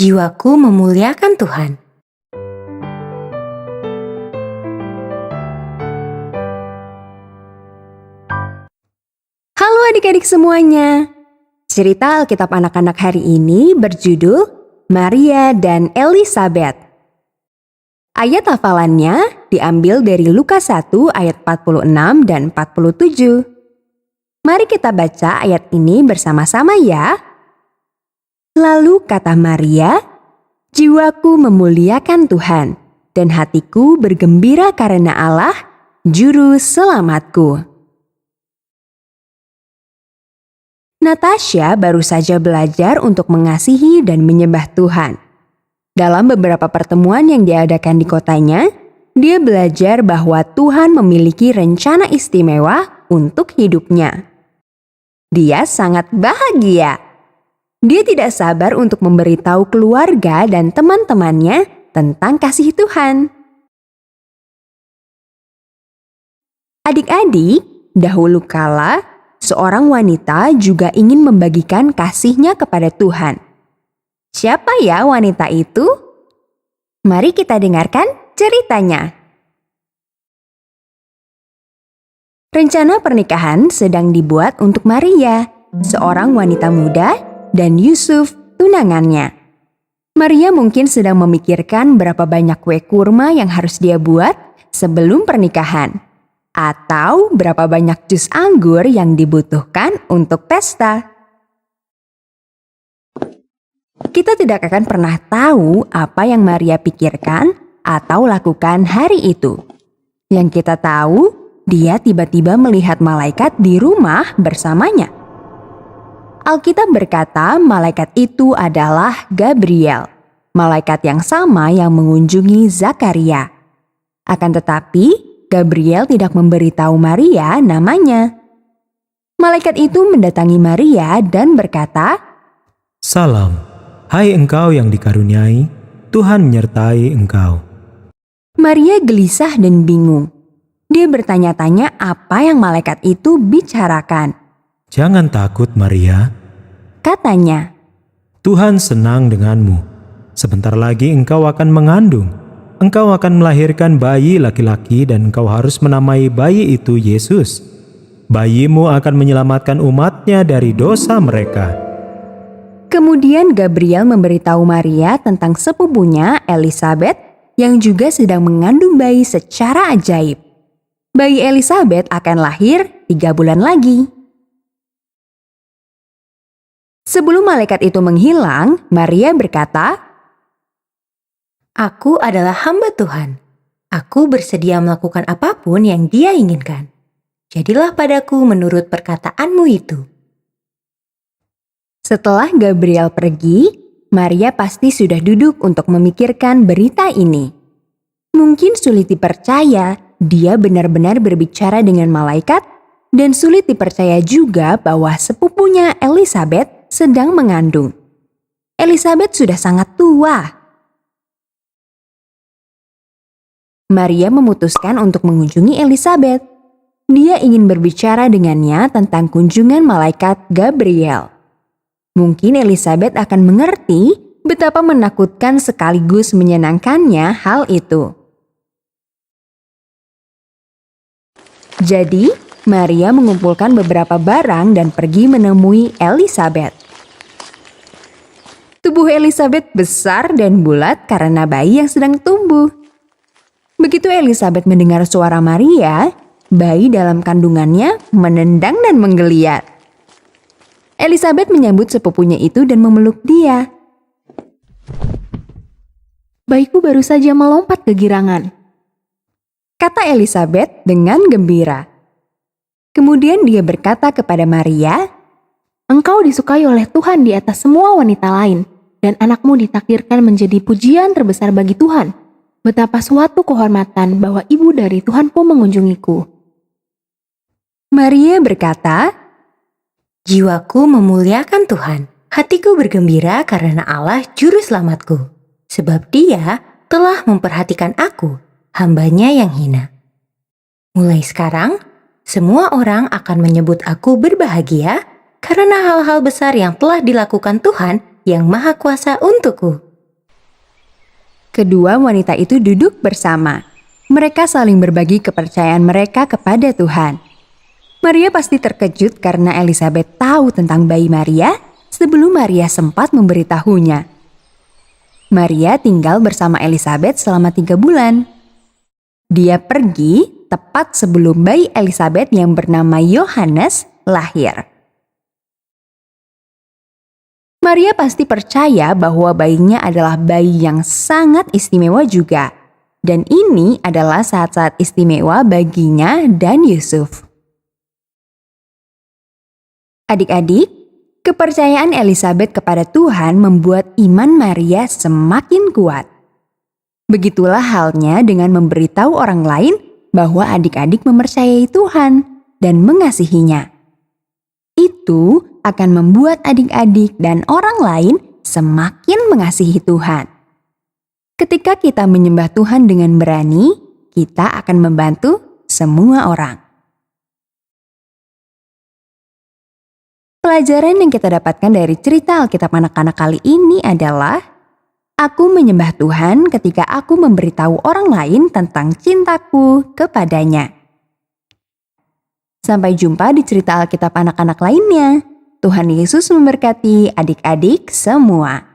Jiwaku memuliakan Tuhan. Halo adik-adik semuanya. Cerita Alkitab anak-anak hari ini berjudul Maria dan Elisabet. Ayat hafalannya diambil dari Lukas 1 ayat 46 dan 47. Mari kita baca ayat ini bersama-sama ya. Lalu kata Maria, "Jiwaku memuliakan Tuhan, dan hatiku bergembira karena Allah, Juru Selamatku." Natasha baru saja belajar untuk mengasihi dan menyembah Tuhan. Dalam beberapa pertemuan yang diadakan di kotanya, dia belajar bahwa Tuhan memiliki rencana istimewa untuk hidupnya. Dia sangat bahagia. Dia tidak sabar untuk memberitahu keluarga dan teman-temannya tentang kasih Tuhan. Adik-adik, dahulu kala, seorang wanita juga ingin membagikan kasihnya kepada Tuhan. Siapa ya wanita itu? Mari kita dengarkan ceritanya. Rencana pernikahan sedang dibuat untuk Maria, seorang wanita muda, dan Yusuf, tunangannya. Maria mungkin sedang memikirkan berapa banyak kue kurma yang harus dia buat sebelum pernikahan, atau berapa banyak jus anggur yang dibutuhkan untuk pesta. Kita tidak akan pernah tahu apa yang Maria pikirkan atau lakukan hari itu. Yang kita tahu, dia tiba-tiba melihat malaikat di rumah bersamanya. Alkitab berkata malaikat itu adalah Gabriel, malaikat yang sama yang mengunjungi Zakaria. Akan tetapi, Gabriel tidak memberitahu Maria namanya. Malaikat itu mendatangi Maria dan berkata, "Salam, hai engkau yang dikaruniai, Tuhan menyertai engkau." Maria gelisah dan bingung. Dia bertanya-tanya apa yang malaikat itu bicarakan. "Jangan takut Maria," katanya. "Tuhan senang denganmu. Sebentar lagi engkau akan mengandung. Engkau akan melahirkan bayi laki-laki dan engkau harus menamai bayi itu Yesus. Bayimu akan menyelamatkan umatnya dari dosa mereka." Kemudian Gabriel memberitahu Maria tentang sepupunya Elisabet yang juga sedang mengandung bayi secara ajaib. Bayi Elisabet akan lahir 3 bulan lagi. Sebelum malaikat itu menghilang, Maria berkata, Aku adalah hamba Tuhan. Aku bersedia melakukan apapun yang Dia inginkan. Jadilah padaku menurut perkataanmu itu. Setelah Gabriel pergi, Maria pasti sudah duduk untuk memikirkan berita ini. Mungkin sulit dipercaya dia benar-benar berbicara dengan malaikat, dan sulit dipercaya juga bahwa sepupunya Elisabet sedang mengandung. Elisabet sudah sangat tua. Maria memutuskan untuk mengunjungi Elisabet. Dia ingin berbicara dengannya tentang kunjungan malaikat Gabriel. Mungkin Elisabet akan mengerti betapa menakutkan sekaligus menyenangkannya hal itu. Jadi, Maria mengumpulkan beberapa barang dan pergi menemui Elisabet. Tubuh Elisabet besar dan bulat karena bayi yang sedang tumbuh. Begitu Elisabet mendengar suara Maria, bayi dalam kandungannya menendang dan menggeliat. Elisabet menyambut sepupunya itu dan memeluk dia. "Bayiku baru saja melompat kegirangan," kata Elisabet dengan gembira. Kemudian dia berkata kepada Maria, "Engkau disukai oleh Tuhan di atas semua wanita lain, dan anakmu ditakdirkan menjadi pujian terbesar bagi Tuhan. Betapa suatu kehormatan bahwa ibu dari Tuhan pun mengunjungiku." Maria berkata, Jiwaku memuliakan Tuhan. Hatiku bergembira karena Allah Juru Selamatku. Sebab Dia telah memperhatikan aku, hambanya yang hina. Mulai sekarang, semua orang akan menyebut aku berbahagia karena hal-hal besar yang telah dilakukan Tuhan yang Maha Kuasa untukku. Kedua wanita itu duduk bersama. Mereka saling berbagi kepercayaan mereka kepada Tuhan. Maria pasti terkejut karena Elizabeth tahu tentang bayi Maria sebelum Maria sempat memberitahunya. Maria tinggal bersama Elizabeth selama 3 bulan. Dia pergi tepat sebelum bayi Elizabeth yang bernama Yohanes lahir. Maria pasti percaya bahwa bayinya adalah bayi yang sangat istimewa juga. Dan ini adalah saat-saat istimewa baginya dan Yusuf. Adik-adik, kepercayaan Elizabeth kepada Tuhan membuat iman Maria semakin kuat. Begitulah halnya dengan memberitahu orang lain bahwa adik-adik mempercayai Tuhan dan mengasihinya. Itu akan membuat adik-adik dan orang lain semakin mengasihi Tuhan. Ketika kita menyembah Tuhan dengan berani, kita akan membantu semua orang. Pelajaran yang kita dapatkan dari cerita Alkitab anak-anak kali ini adalah, aku menyembah Tuhan ketika aku memberitahu orang lain tentang cintaku kepadanya. Sampai jumpa di cerita Alkitab anak-anak lainnya. Tuhan Yesus memberkati adik-adik semua.